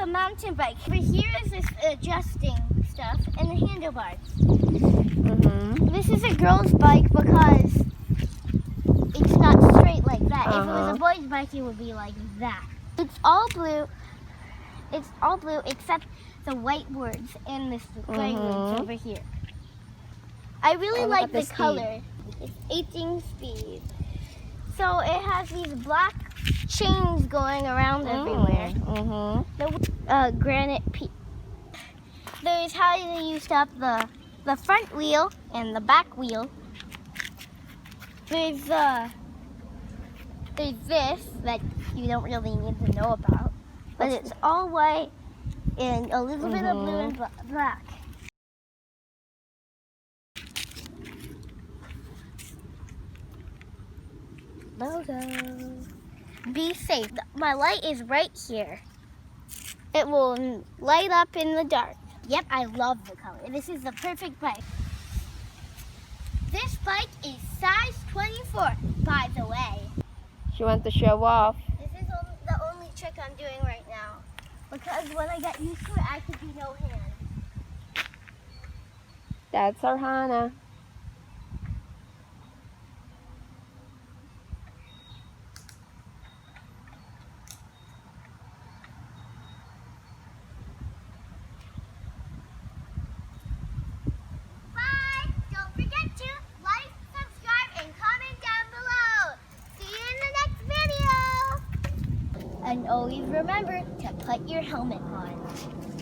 a mountain bike. Over here is this adjusting stuff and the handlebars. This is a girl's bike because it's not straight like that. If it was a boy's bike, it would be like that. It's all blue. It's all blue except the white words and this gray words over here. I really like the color. It's 18 speed. So it has these black chains going around everywhere. The granite piece. There's how they used up the front wheel and the back wheel. There's this that you don't really need to know about, but it's all white and a little bit of blue and black. Logo. Be safe. My light is right here. It will light up in the dark. Yep, I love the color. This is the perfect bike. This bike is size 24, by the way. She wants to show off. This is the only trick I'm doing right now. Because when I get used to it, I could be no hand. That's our Hannah. And always remember to put your helmet on.